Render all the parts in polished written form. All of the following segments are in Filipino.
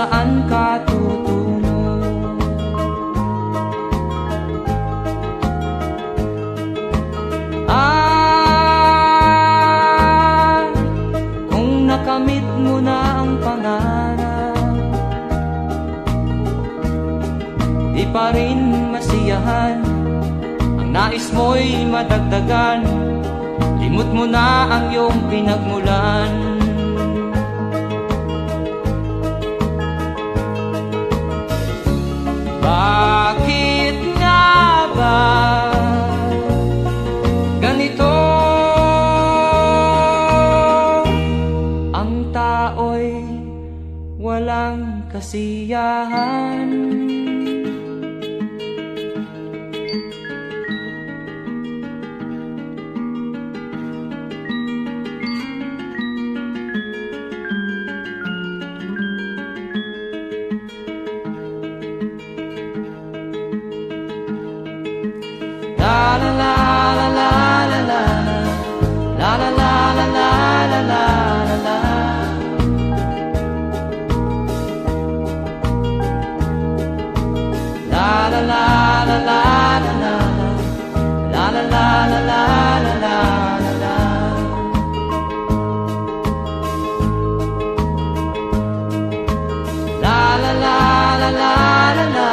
saan ka tutungo. Kung nakamit mo na ang pangarap, di pa rin masiyahan, ang nais mo'y madagdagan, limot mo na ang iyong pinagmulan. Bakit nga ba ganito? Ang tao'y walang kasiyahan. La la la la la la la la la la la la la la la. La la la la la la la la la la la la la la. La la la la la la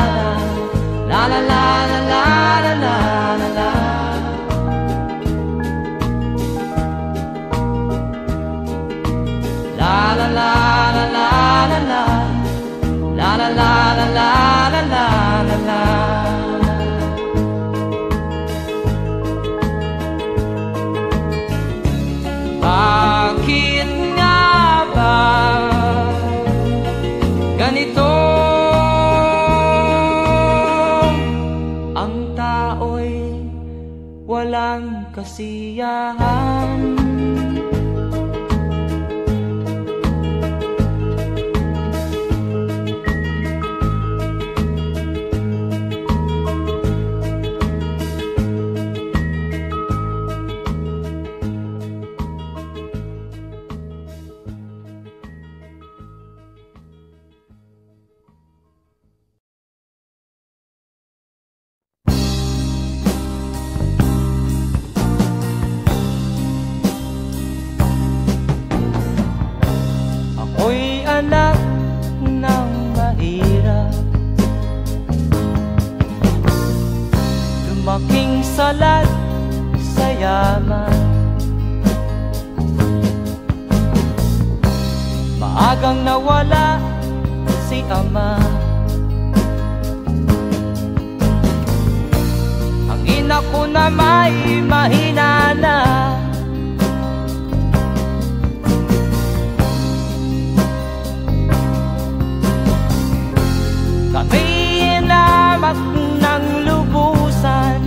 la la la la la la la. La la la la la la la la la la la la la la. Bakit nga ba ganito? Ang tao'y walang kasiyahan. Ako'y anak ng mahirap, lumaking salat sa yaman. Maagang nawala si ama, ang ina ko na may mahina na. Kami inamak ng lubusan,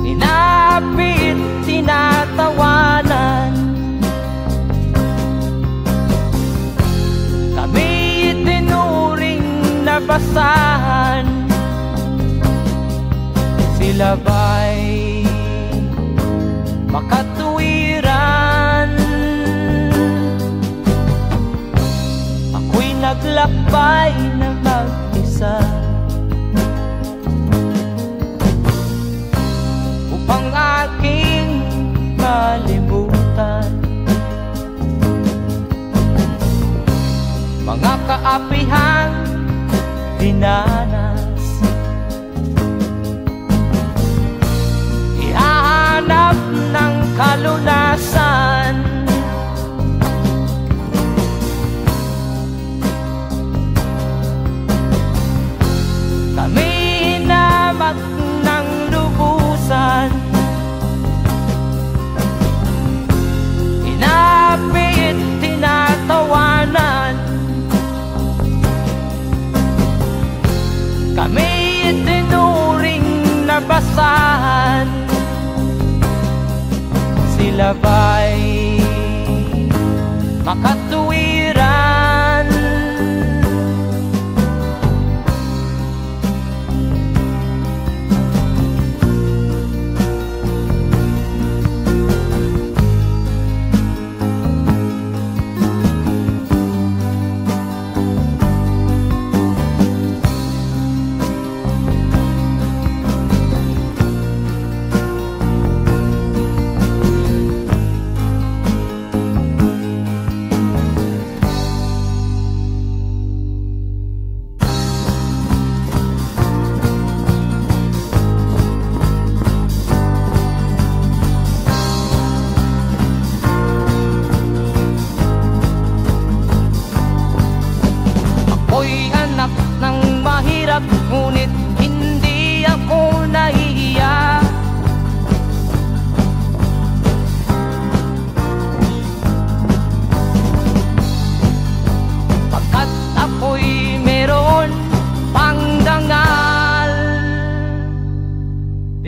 inapit, tinatawanan. Kami itinuring na basahan, sila ba'y makatuwiran? Naglakbay na mag-isa upang aking malimutan mga kaapihang dinanas. Ihahanap ng kalunasan, kami inamak ng lubusan, inapit, tinatawanan. Kami itinuring na basahan, sila ba'y makatuwiran?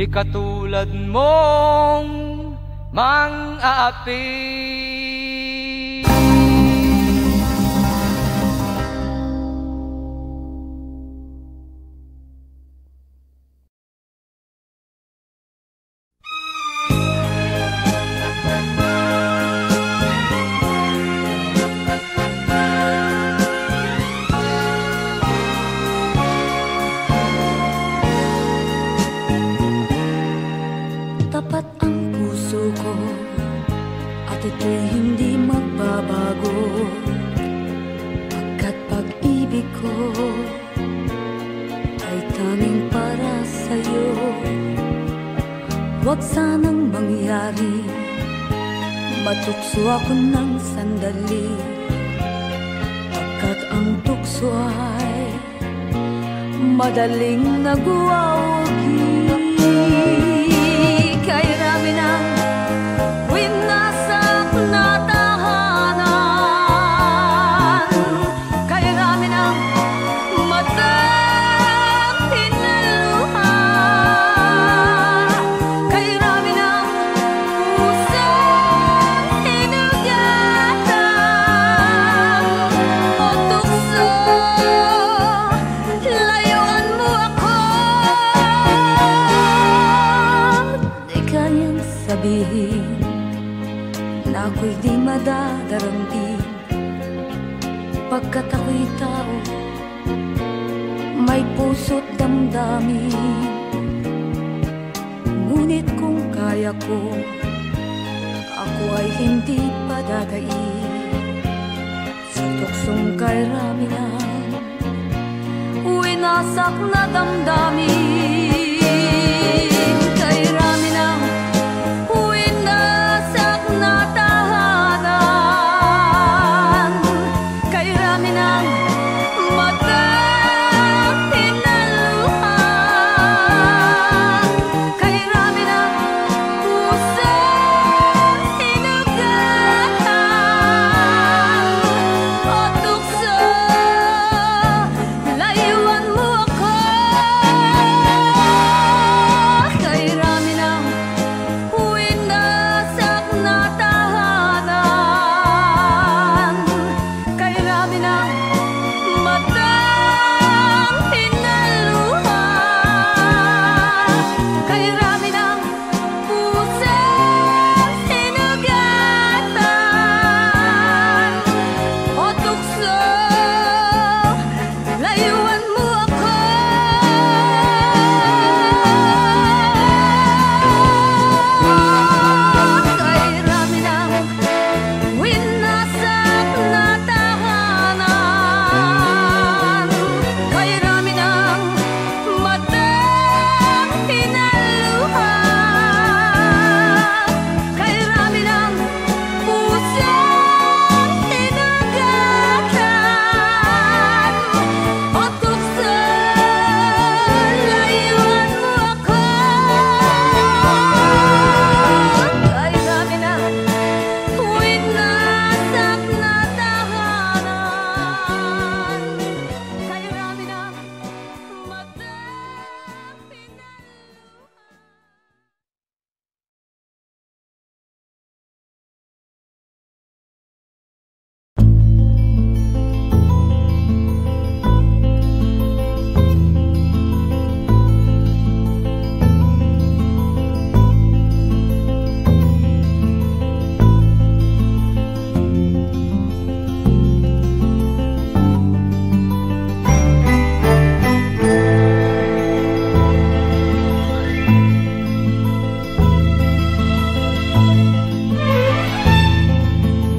ikatulad mong mang-aapi. Tapat ang puso ko at ito'y hindi magbabago, pagkat pag-ibig ko ay tanging para sa'yo. Huwag sanang mangyari matukso ako ng sandali, pagkat ang tukso ay madaling nagwawagi. Kay rami ng winasak na tahanan, kay rami ng matang pinaluha, kay rami ng pusang hinugatan o tukso, layuan mo ako. Di kayang sabihin na ako'y di madadaramdin, pagkat ako'y tao, may puso't damdamin. Ngunit kung kaya ko, ako ay hindi padadain sa tuksong kay rami ng winasak na damdamin. Kay rami ng winasak na tahanan, kay rami ng matang pinaluha, kay rami ng pusang hinugatan o tukso, layuan mo ako. Kay rami ng winasak na tahanan, kay rami ng matang pinaluha, kay rami ng pusang hinugatan o tukso, layuan mo ako. Kay rami ng winasak na tahanan, kay rami ng matang pinaluha, kay rami ng pusang hinugatan o tukso, layuan mo ako. Kay rami ng winasak na tahanan, kay rami ng matang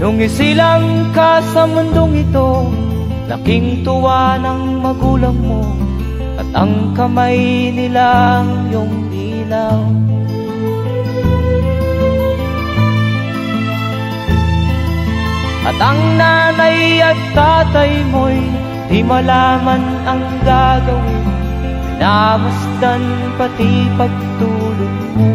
Nung isilang ka sa mundong ito, laking tuwa ng magulang mo, at ang kamay nila iyong ilaw. At ang nanay at tatay mo'y di malaman ang gagawin, namasdan pati pagtulog mo.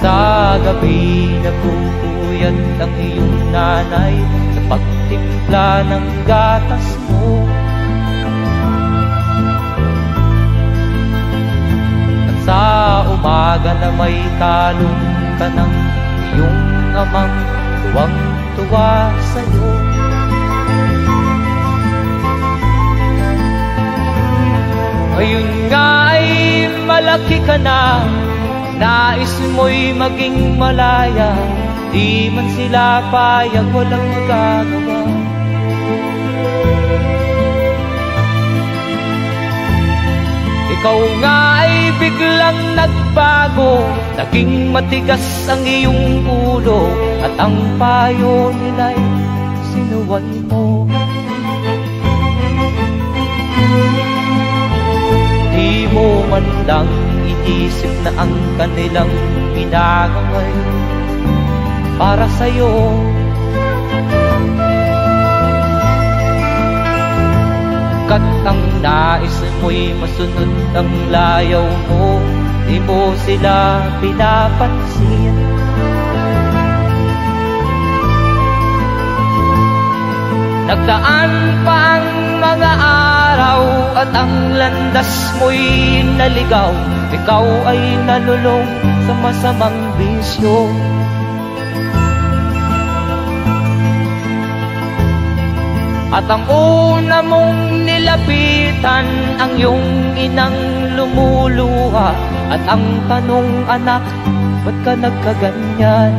Sa gabi napupuyat ang iyong nanay sa pagtimpla ng gatas mo. umaga na may talong ka ng iyong amang tuwang-tuwa sa'yo. Ngayon nga ay malaki ka na, nais mo'y maging malaya, di man sila payag, walang magagawa. Ikaw nga ay biglang nagbago, naging matigas ang iyong ulo, at ang payo nila'y sinuway mo. Di mo man lang iisip na ang kanilang ginagaway para sa'yo. Kat ang nais mo'y masunod ang layaw mo, di mo sila pinapansin. Nagdaan pa ang mga araw at ang landas mo'y naligaw, ikaw ay nalulong sa masamang bisyo. At ang una mong nilapitan, ang iyong inang lumuluha, at ang tanong, anak, ba't ka nagkaganyan?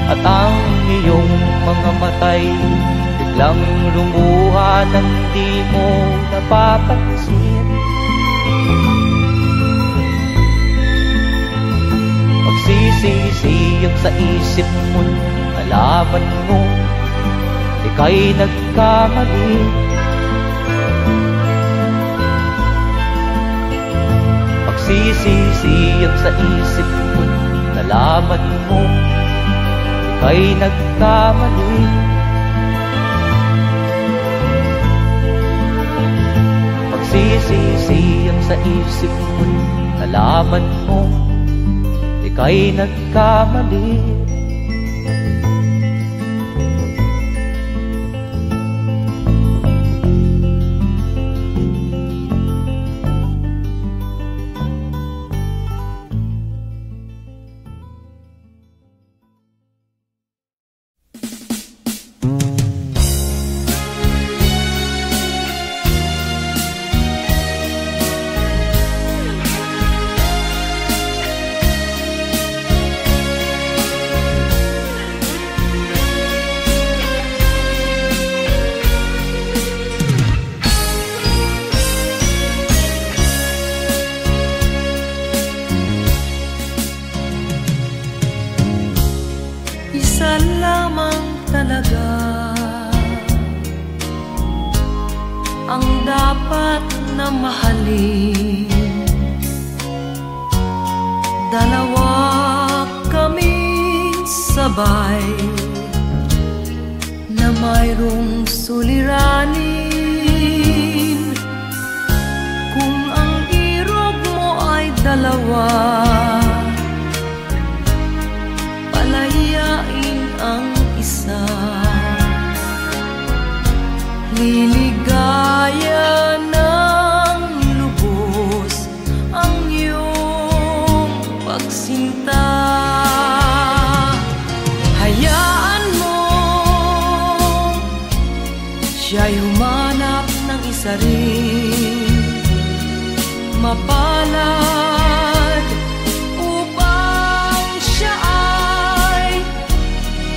At ang iyong mga matay biglang lumuha nang di mo napapansin. Magsisisiyag sa isip mo, nalaman mo ika'y nagkamali. Magsisisiyag sa isip mo, nalaman mo ika'y nagkamali. Magsisisiyag sa isip mo, nalaman mo ika'y nagkamali. Ang dapat na mahalin, dalawa kaming sabay na mayroong suliranin. Kung ang irog mo ay dalawa, palayain ang isa. Liligaya ng lubos ang iyong pagsinta. Hayaan mo siya'y humanap ng isa rin mapalad upang siya ay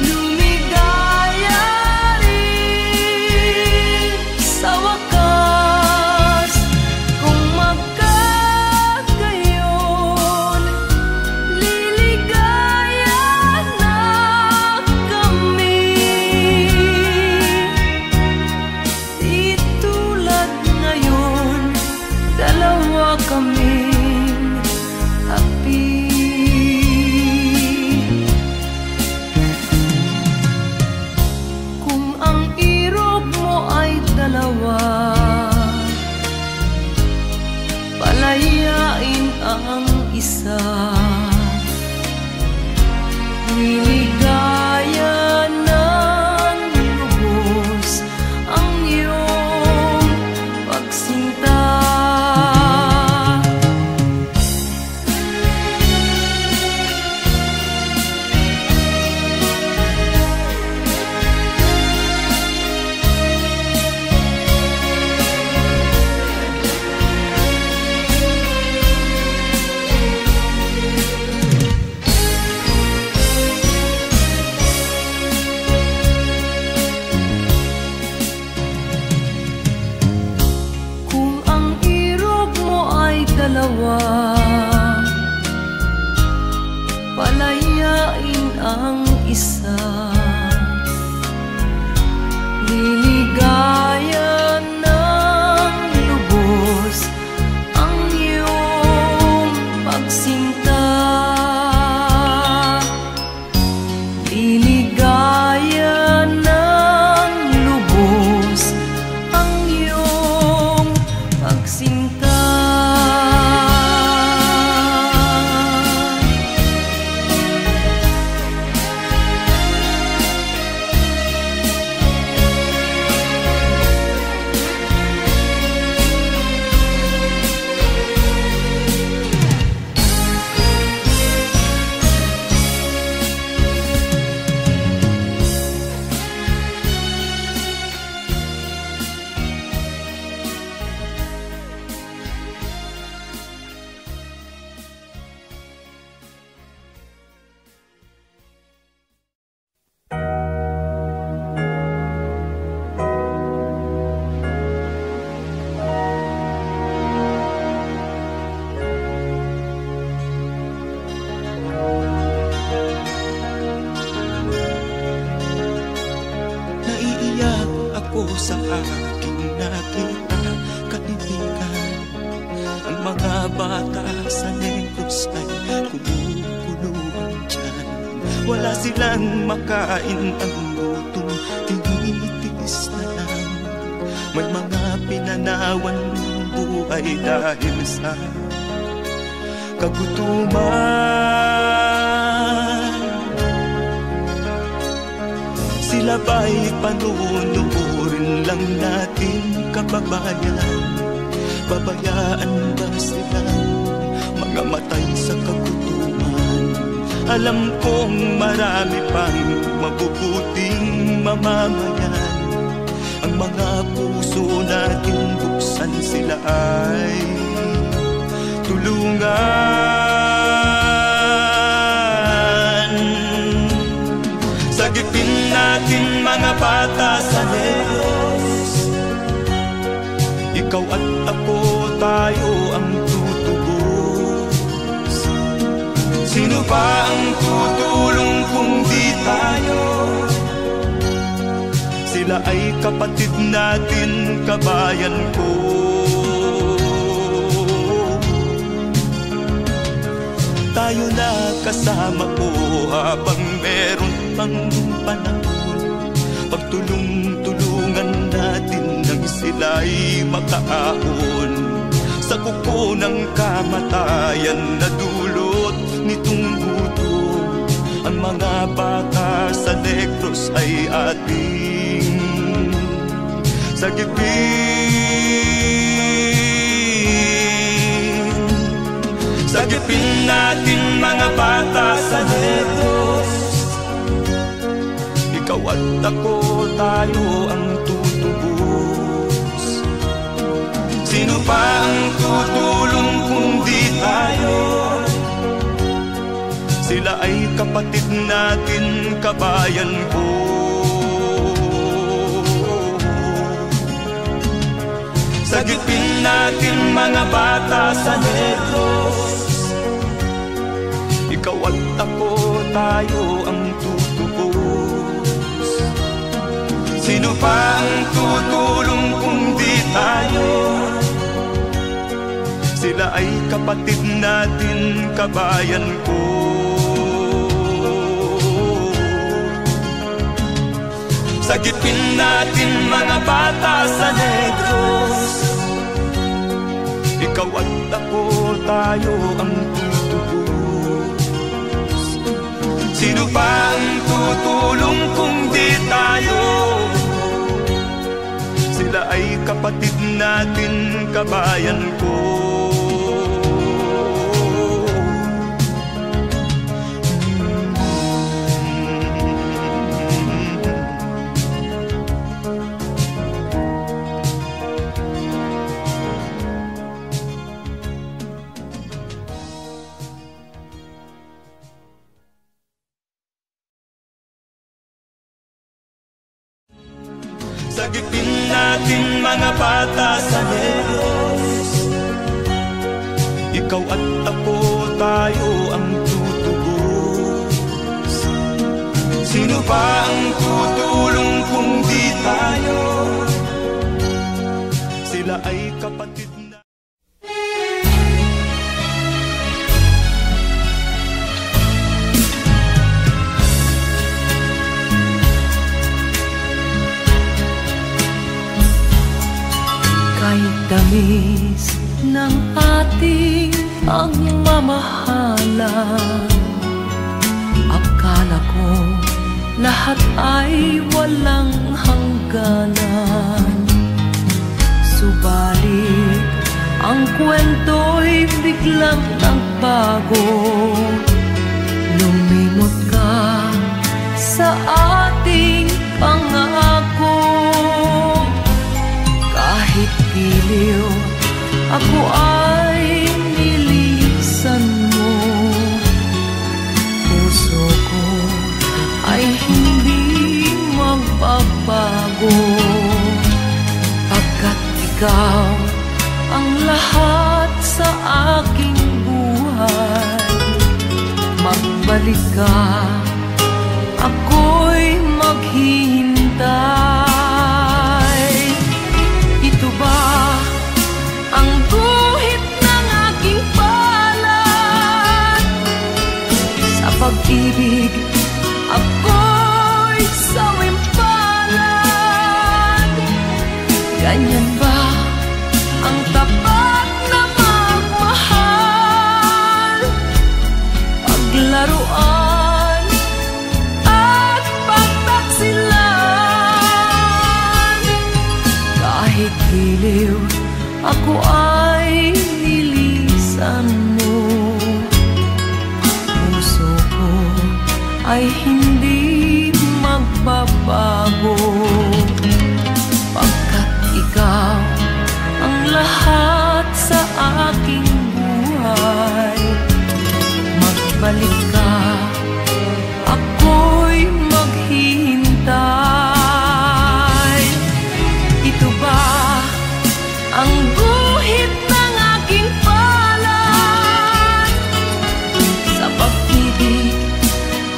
lumigaya rin sa wakas. Kung magkagayon, liligaya na kami. Di tulad ngayon, dalawa kami. ko sa aking nakita, kaibigan. Ang mga bata sa Negros ay kumukuluan dyan. Wala silang makain, ang gutom tinitiis na lang. May mga pinanawan ng buhay dahil sa kagutuman. Sila ba'y panunurin lang natin, kababayan? Babayaan ba silang mga matay sa kagutuman? Alam kong marami pang mabubuting mamamayan. Ang mga puso natin buksan, sila ay tulungan. Sagipin natin mga bata sa Negros. Ikaw at ako, tayo ang tutubos. Sino ba ang tutulong kung di tayo? Sila ay kapatid natin, kabayan ko. Tayo na kasama ko habang meron pang panahon. Pagtulong-tulungan natin nang sila'y makaahon sa kuko ng kamatayan na dulot nitong gutom. Ang mga bata sa Negros ay ating sagipin. Sagipin natin mga bata sa Negros. Ikaw at ako, tayo ang tutubos. Sino pa ang tutulong kung di tayo? Sila ay kapatid natin, kabayan ko. Sagipin natin mga bata sa Negros. Ikaw at ako, tayo ang tutubos. Sino pa ang tutulong kung di tayo? Sila ay kapatid natin, kabayan ko. Sagipin natin mga bata sa Negros. Ikaw at ako, tayo ang tutubos. Sino pa ang tutulong kung di tayo? Sila ay kapatid natin, kabayan ko. Sagipin natin mga bata sa Negros. Ikaw at ako, tayo ang tutubos. Sino pa ang tutulong kung di tayo? Sila ay kapatid na. Kahit tamis ng ating pagmamahalan, akala ko lahat ay walang hangganan. Subalit ang kwento'y biglang nagbago. Lumimot ka sa ating pangako. Kahit giliw, ako ay nilisan mo. Puso ko ay hindi magbabago. Pagkat ikaw ang lahat sa aking buhay. Magbalik ka, ako'y maghihintay. pag-ibig ako'y sawimpalan. Ganyan ba ang tapat na magmahal? Paglaruan at pagtaksilan. Kahit giliw ako ay nilisan mo, puso ko ay hindi magbabago. Pagkat ikaw ang lahat sa aking buhay. Magbalik ka, ako'y maghihintay. Ito ba ang guhit ng aking palad? Sa pag-ibig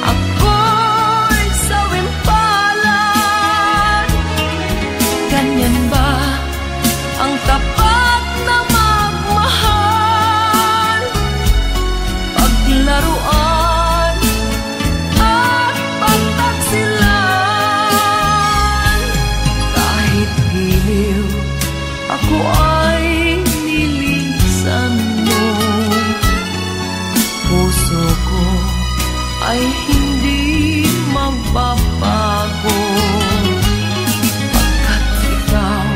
ako'y sawimpalan. Ganyan ba ang tapat na magmahal? Paglaruan at pagtaksilan. Kahit giliw ako ay nilisan mo, puso ko ay hindi magbabago. Pagkat ikaw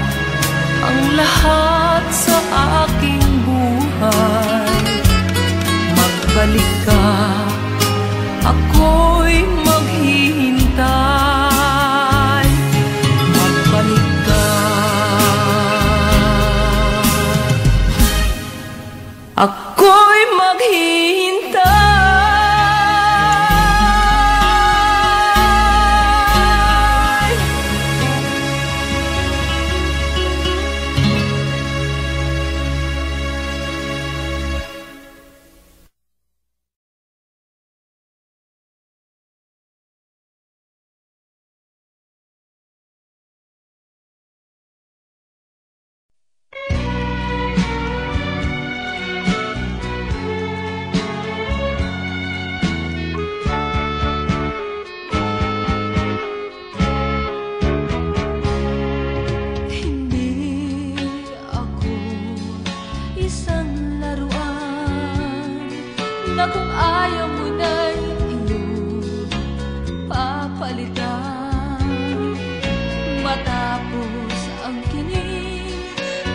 ang lahat sa aking buhay. Magbalik ka, ako'y maghihintay. Magbalik ka, ako'y maghihintay. Na kung ayaw mo na'y iyong papalitan. Matapos ang kinig,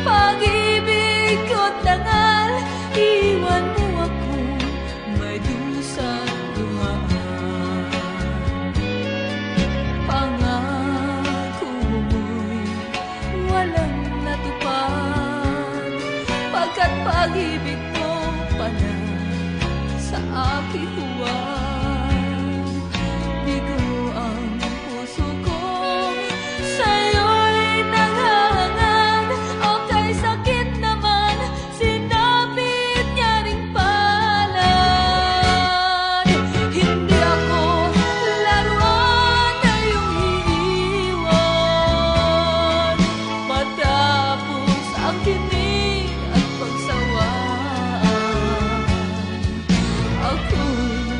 pag-ibig ko't dangal, iwan mo ako may dusang dumaan. Pangako mo'y walang natupad, pagkat pag-ibig mo panay sa aking huwag. Bigo ang puso ko, sa'yo'y nanghahangad. O kay sakit naman, sinapit niya ring palad. Hindi ako laruan na iyong iiwan. Matapos ang kinig at pagsawaan, ako'y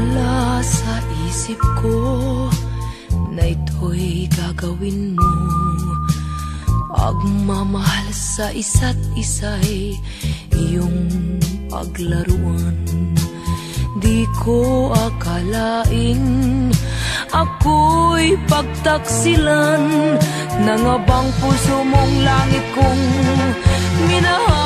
Wala sa isip ko na ito'y gagawin mo. Pagmamahal sa isa't isa'y iyong paglaruan. Di ko akalaing ako'y pagtaksilan ng abang puso mong langit kong minahal.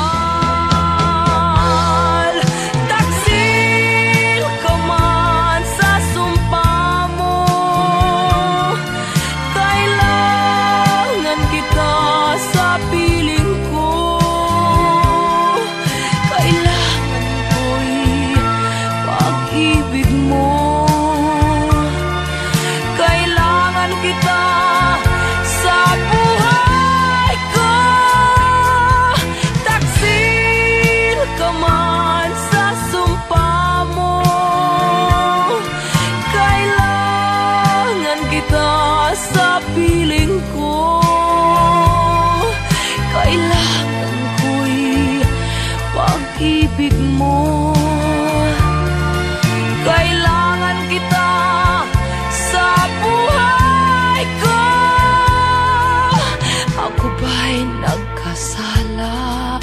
Taksil ka man sa sumpa mo, kailangan kita sa piling ko. Kailangan ko'y pag-ibig mo. Kailangan kita sa buhay ko. Taksil ka man sa sumpa mo, kailangan kita sa piling ko. Kailangan ko'y pag-ibig mo. Kailangan kita sa buhay ko. Ako ba'y nagkasala?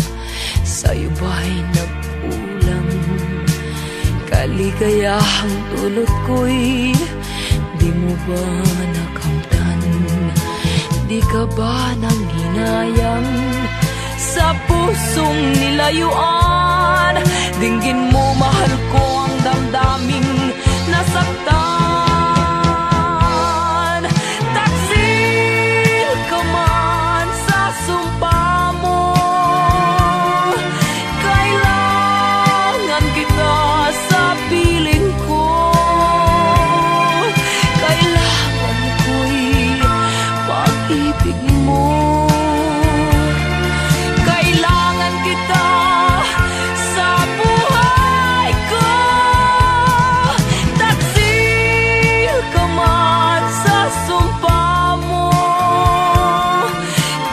Sa'yo ba'y nagkulang? Kaligayahang dulot ko'y di mo ba nakamtan? Di ka ba nanghinayang sa pusong nilayuan? Dinggin mo, mahal ko, ang damdaming nasaktan. Taksil ka man sa sumpa mo, kailangan kita sa piling ko. Kailangan ko'y pag-ibig mo. Kailangan kita sa buhay ko. Taksil ka man sa sumpa mo,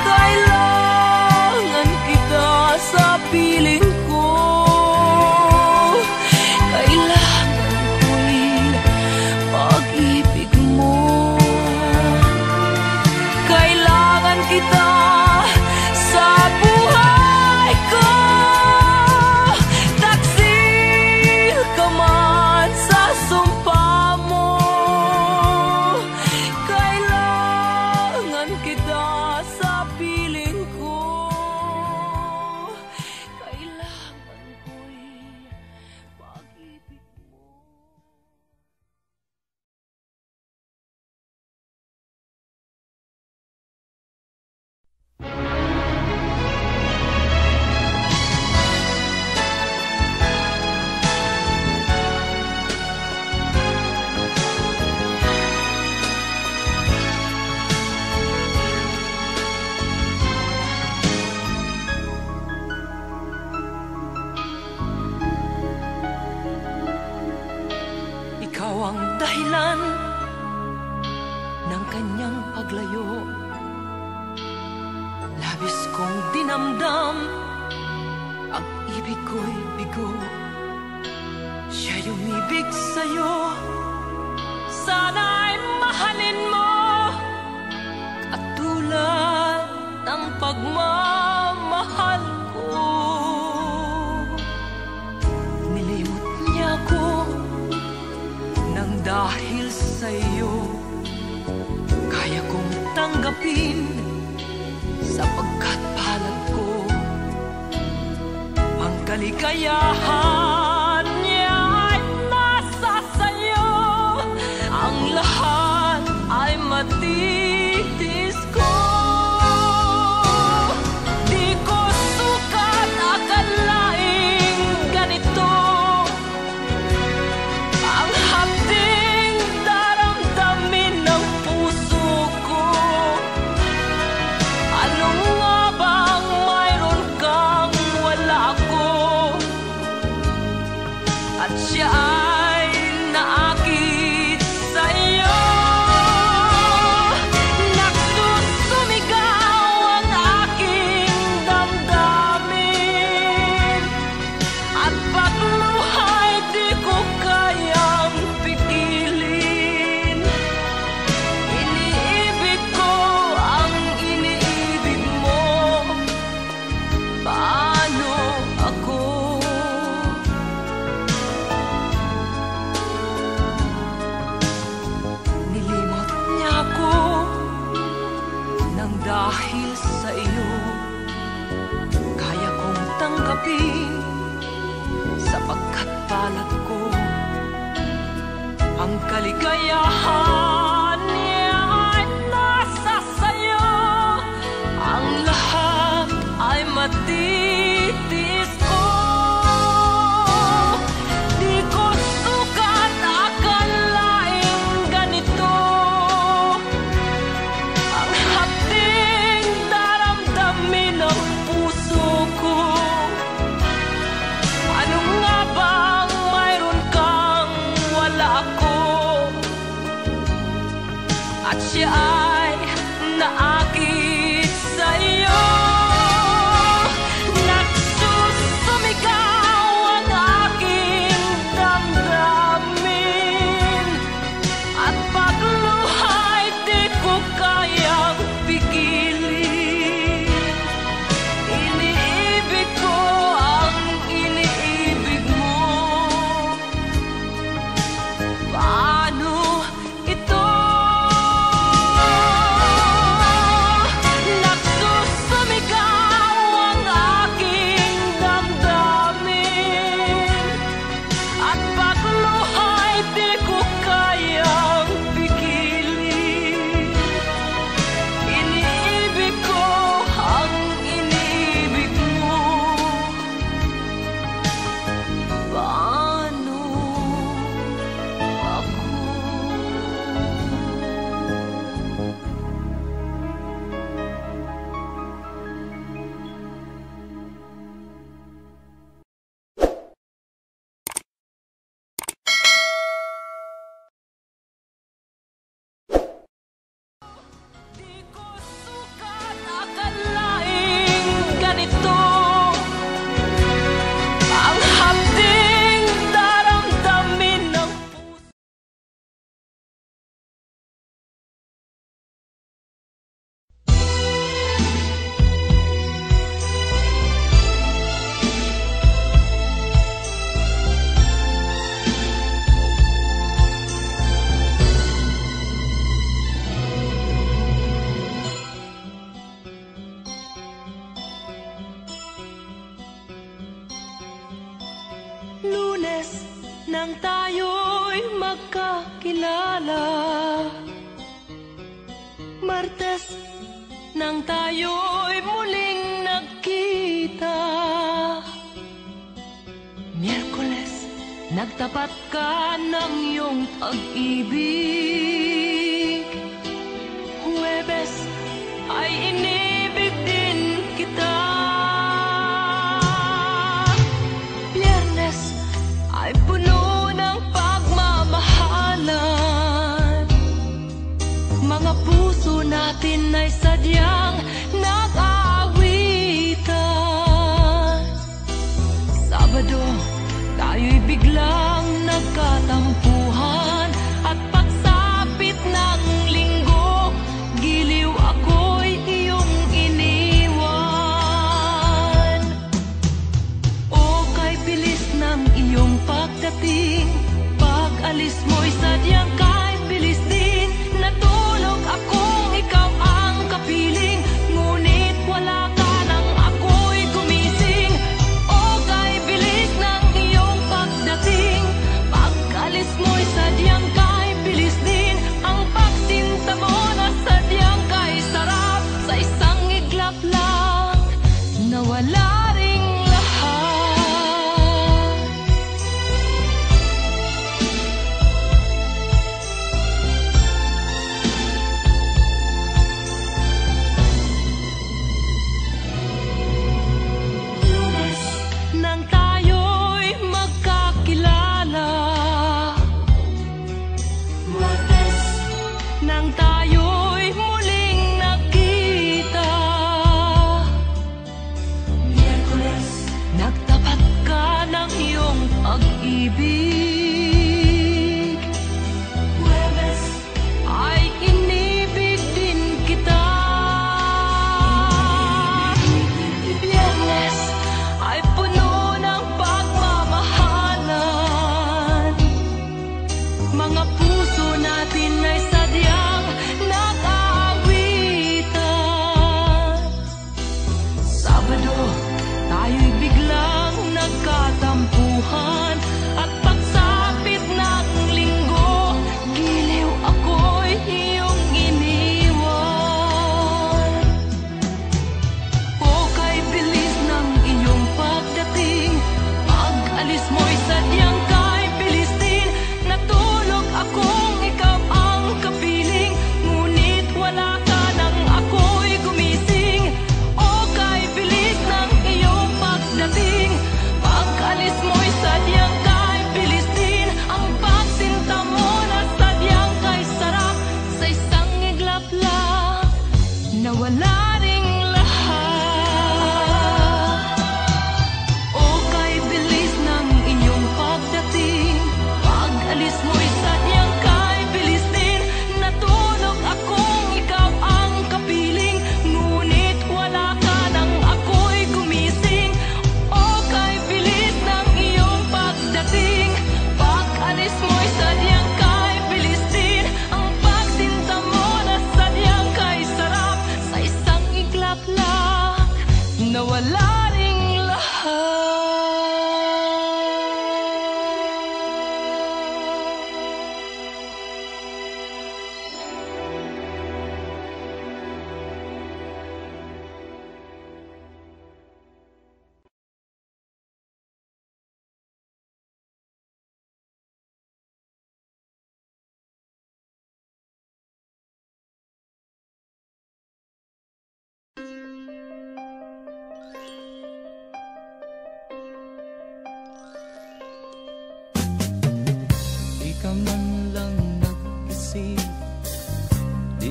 kailangan kita sa piling ko. Kailangan ko'y pag-ibig mo. Kailangan kita sa buhay ko. Taksil ka man sa sumpa mo, kailangan kita sa piling ko. Kailangan ko'y pag-ibig mo. Ikaw ang dahilan ng kanyang paglayo. Labis kong dinamdam, ang ibig ko'y bigo. Siya'y umibig sa'yo, sana'y mahalin mo, katulad ng pagmamahal ko. Nilimot niya ko nang dahil sa'yo, kaya kong tanggapin sapagkat palad ko. Ang kaligayahan niya ay nasa sa'yo, ang lahat ay matitis ko. Di ko sukat akalaing ganito ang hapding daramdamin ng puso ko. Ano nga bang mayroon kang wala ako? At siya ay naakit sa'yo. Ang kaligayahan niya ay nasa sayo. Ang lahat ay matitis ko. Di ko sukat akalaing ganito. Ang hapding daramdamin ng puso ko. Ano nga bang mayroon kang wala ako? At siya ay naakit sa'yo. Nagsusumigaw ang aking damdamin. At pagluhay di ko kayang pigilin. Iniibig ko ang iniibig mo. Paano ito? Nagsusumigaw ang aking damdamin. At pagluhay di ko kayang pigilin. Iniibig ko ang iniibig mo. Paano ako? Di ko sukat akalaing ganito. Ang hapding daramdamin ng puso. Lunes nang tayo'y magkakilala. Martes nang tayo'y muling nagkita. Miyerkules nagtapat ka ng iyong pag-ibig. Huwebes ay inibig din kita. Biyernes ay puno ng pagmamahalan. Mga puso natin ay sadyang nag-aawitan. Sabado, tayo'y biglang nagkatampuhan. At pagsapit ng linggo, giliw ako'y iyong iniwan. O kay bilis ng iyong pagdating, pag-alis mo'y sadyang kay bilis din. Natulog akong ikaw ang kapiling, ngunit wala ka nang ako'y gumising. O kay bilis ng iyong pagdating, pag-alis mo'y sadyang kay bilis din. Ang pagsinta mo na sadyang kay sarap, sa isang iglap lang nawala ring lahat. Lunes nang tayo'y magkakilala. Martes nang tayo'y muling nagkita. Miyerkules nagtapat ka ng iyong pag-ibig. Huwebes ay inibig din kita. Biyernes ay puno ng pagmamahalan. Mga puso natin ay sadyang nag-aawitan. Sabado, tayo'y biglang nagkatampuhan. At pagsapit ng linggo,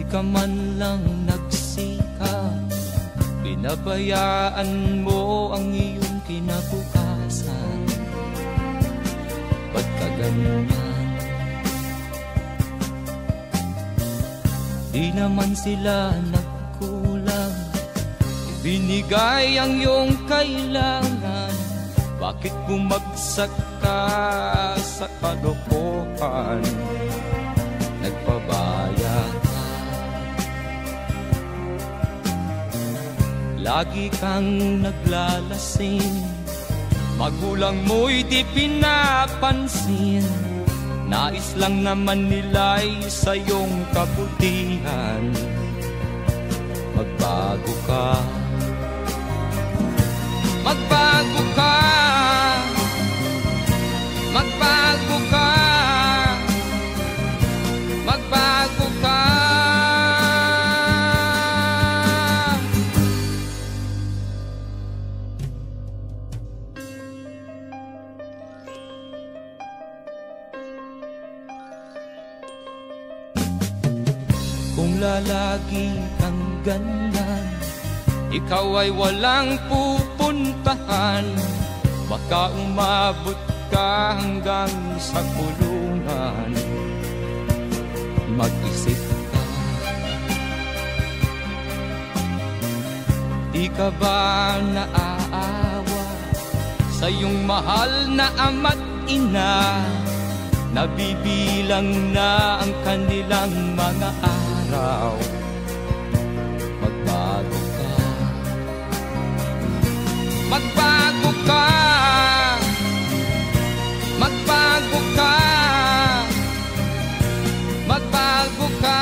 ka man lang nagsikap, pinabayaan mo ang iyong kinabukasan. Ba't ka ganyan? Di naman sila nagkulang, ibinigay ang iyong kailangan. Bakit bumagsak ka sa kalokohan? Nagpabaya ka, lagi kang naglalasing, magulang mo'y di pinapansin. Nais lang naman nila'y sa iyong kabutihan. Magbago ka, magbago ka, magbago ka, magbago ka. Kung lalagi kang ganyan, ikaw ay walang pupuntahan. Baka umabot ka hanggang sa kulungan. Mag-isip ka, di ka ba naaawa sa iyong mahal na ama't ina? Nabibilang na ang kanilang mga araw. Magbago ka, magbago ka, magbago ka, magbago ka.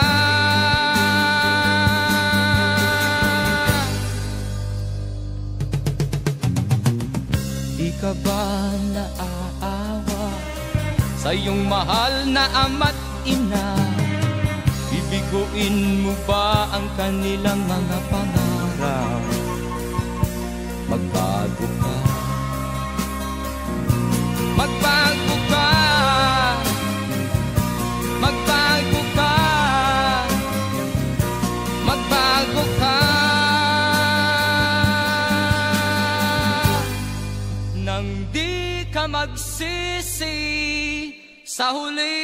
Di ka ba naaawa sa iyong mahal na ama't ina? Bibiguin mo ba ang kanilang mga pangarap? Magbago ka, magbago ka, magbago ka, magbago ka. Nang di ka magsisi sa huli.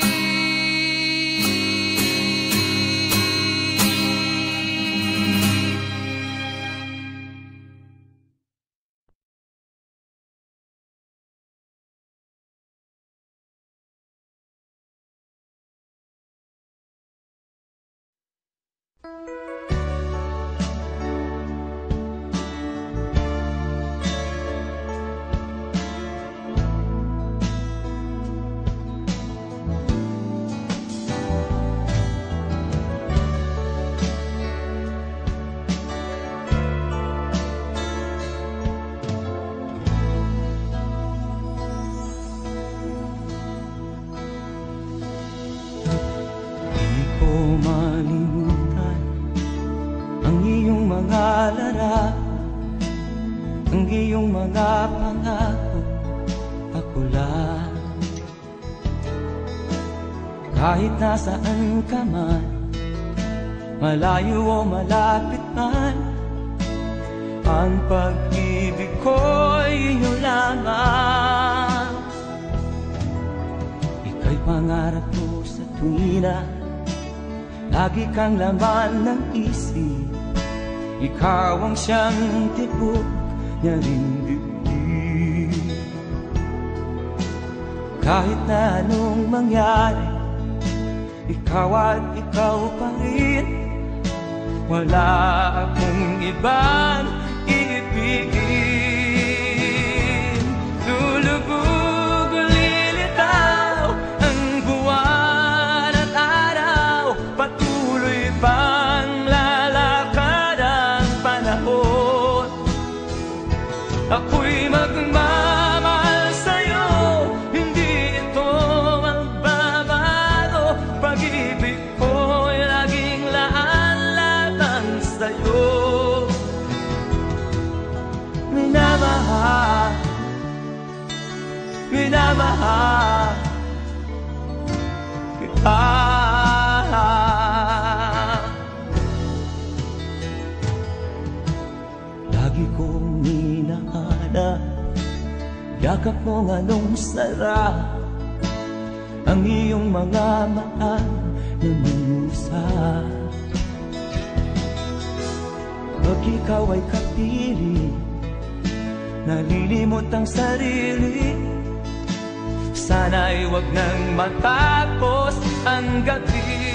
Ang iyong mga pangako, ako lang. Kahit nasaan ka man, malayo o malapit man, ang pag-ibig ko'y iyo lamang. Ika'y pangarap ko sa tuwina, lagi kang laman ng isip. Ikaw ang siyang tibok niya ring dibdib. Kahit na anong mangyari, ikaw at ikaw pa rin. Wala akong ibang iibigin. Lulubog o lilitaw ang buwan at araw, patuloy pang lalakad ang panahon. Ako'y magmamahal sa'yo, hindi ito magbabago. Pag-ibig ko'y laging laan-latang sa'yo. Minamahal, minamahal kita. yakap mo anong sarap, ang iyong mga mata namiusap. Pag ikaw ay kapili, nalilimot ang sarili, sana'y wag nang matapos ang gabi.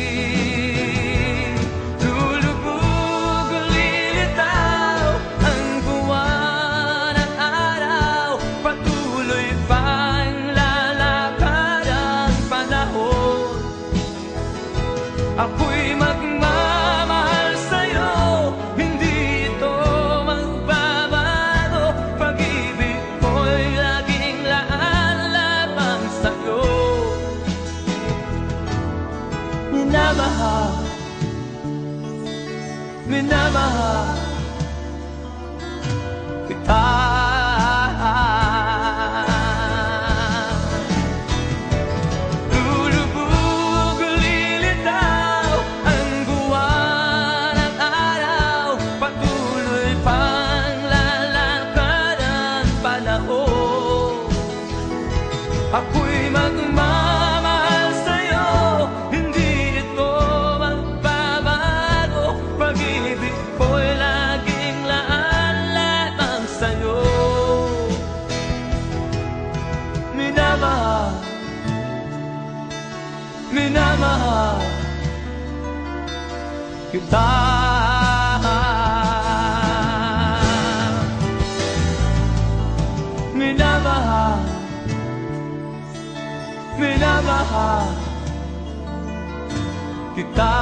Lulubog, lilitaw ang buwan at araw, patuloy pang lalakad ang panahon. Ako'y magmamahal sa'yo, hindi ito magbabago. Pag-ibig ko'y laging laan lamang sa'yo. Minamahal, minamahal kita. Lulubog, lilitaw ang buwan at araw, patuloy pang lalakad ang panahon. Ako'y magmamahal sa'yo, hindi ito magbabago. Pag-ibig ko'y laging laan lamang sa'yo. Minamahal, minamahal kita. Minamahal, minamahal kita.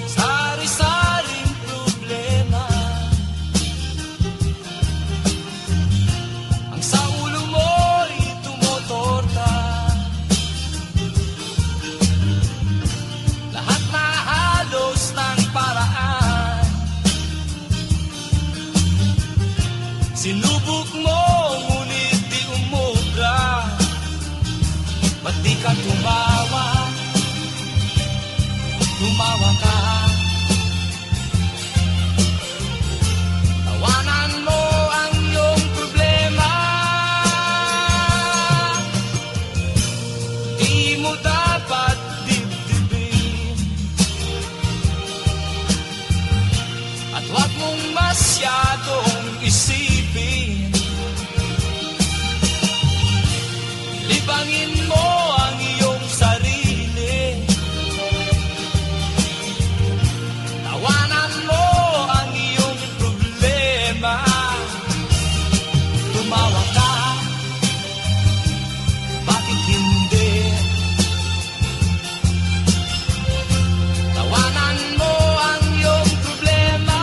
Sari-saring problema ang sa ulo mo'y tumotorta. Lahat na halos ng paraan, sinubok mo ngunit di umubra. Ba't di ka tumawa? Tumawa ka. Tawanan mo ang iyong problema. Di mo dapat dibdibin, at huwag mong masyadong isipin. Libangin mo ang iyong sarili. Tawanan mo ang iyong problema. Tumawa ka, bakit hindi? Tawanan mo ang iyong problema.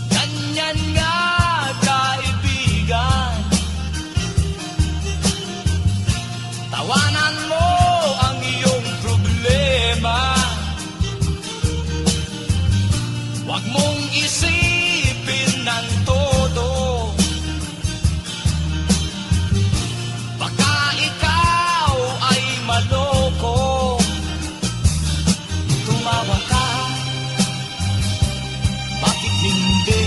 Ganyan nga, kaibigan. Tawanan mo ang iyong problema. Huwag mong isipin ng todo. Baka ikaw ay maloko. Tumawa ka, bakit hindi?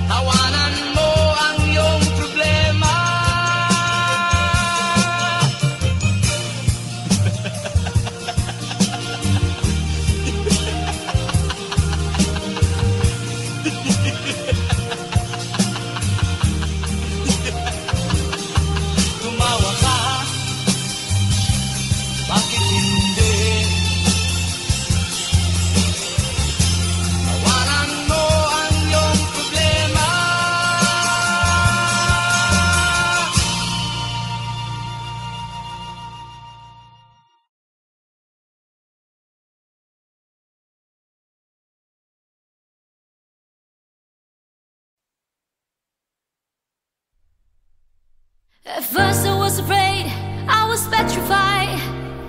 Tawanan mo ang iyong problema. At first I was afraid, I was petrified.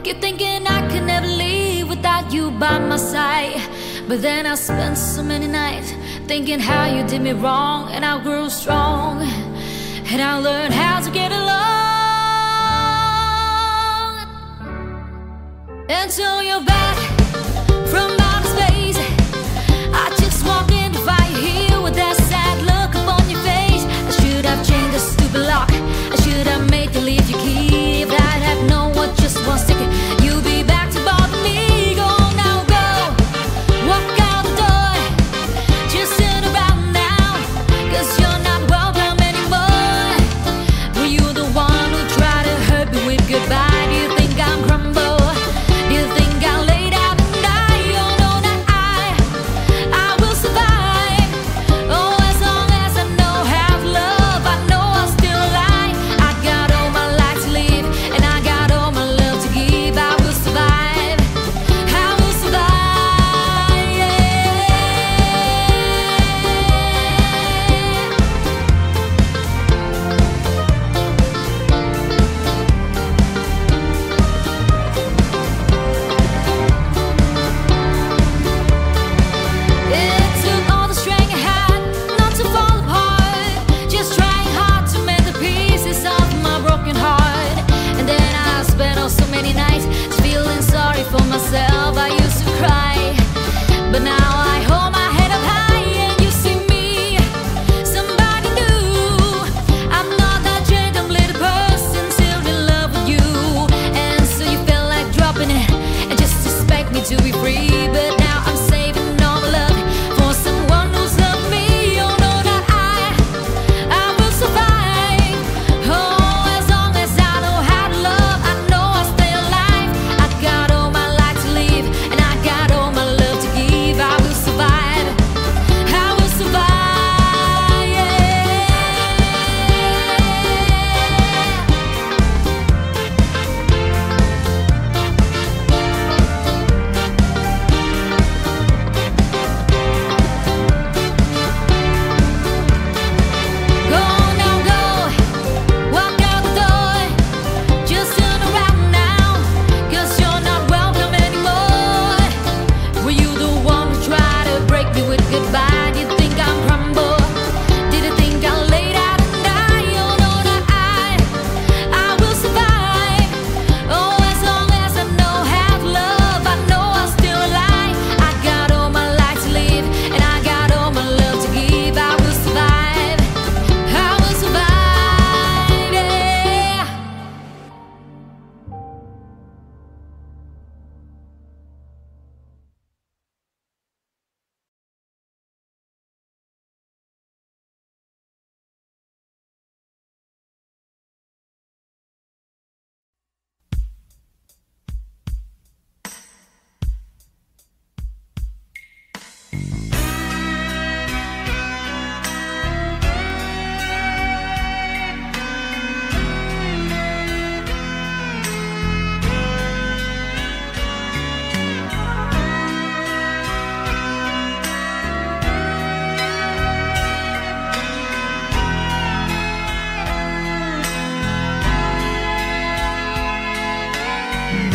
Keep thinking I could never leave without you by my side. But then I spent so many nights thinking how you did me wrong. And I grew strong, and I learned how to get along. Until you're back from outer space, I just walked in to find you here with that sad look upon your face. I should have changed the stupid lock, I should have made you leave your key. If I'd have known what just one second you'd be back to bother me. Go now, go, walk out the door, just turn around now, 'cause you're not welcome anymore. Were you the one who tried to hurt me with goodbye? Do you think I'm crumble? Do you think I'll lay down and die? Oh no, not I will survive. Oh, as long as I know how to love, I know I'll still alive. I got all my life to live, and I got all my love to give. I will survive, I will survive, yeah. It took all the strength I had not to fall apart, just trying hard to mend the pieces of my broken heart. And then I spent oh so many nights feeling sorry for myself. I used to cry, but now I hold my head up high and you see me, somebody new. I'm not that gentle little person still in love with you. And so you felt like dropping it and just expect me to be free. But now I'm saving all my love for someone who's loved me. Oh no, not I will survive. Oh, as long as I know how to love, I know I'll stay alive. I got all my life to live, and I got all my love to give. I will survive, I will survive, yeah. Go now, go, walk out the door, just turn around now, 'cause you're not welcome anymore. Were you the one who tried to break me with goodbye? Did you think I'm crumble? Did you think I'll lay down and die? Oh no, not I will survive. Oh, as long as I know how to love, I know I'll still alive. I got all my life to live, and I got all my love to give. I will survive, I will survive, yeah.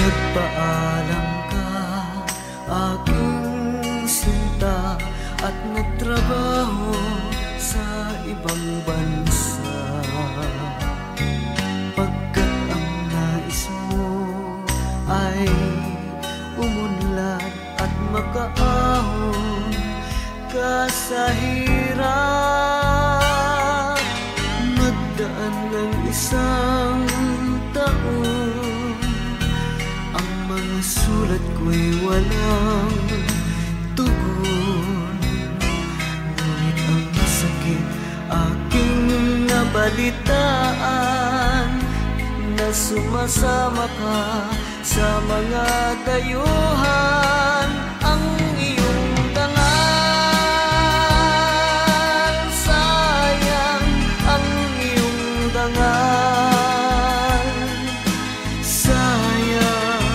Nagpaalam ka, aking sinta, at nagtrabaho sa ibang bansa. Pagkat ang nais mo ay umunlad at makaahon ka sa hirap. Nagdaan ng isang taon, ang mga sulat ko'y walang tugon. Ngunit ang sakit aking nabalitaan, na sumasama ka sa mga dayuhan. Ang iyong dangal, sayang ang iyong dangal. Sayang,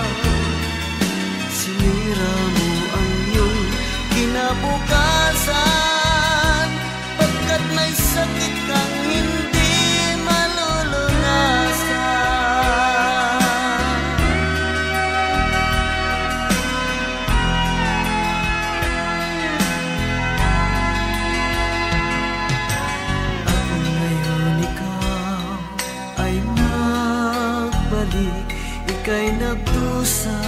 sinira mo ang iyong kinabukasan, pagkat may sakit kang hindi malulungan. di ika'y nagdusa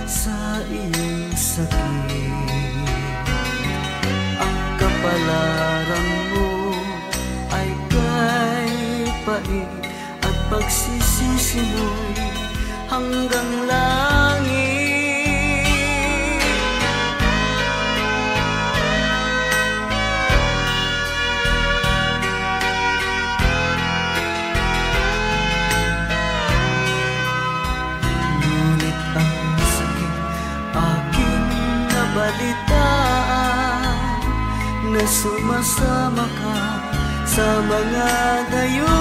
sa iyong sakit. Ang kapalaran mo ay kay pait at pagsisisi mo'y hanggang langit. Ngunit ang sakit aking nabalitaan na sumasama ka sa mga dayo.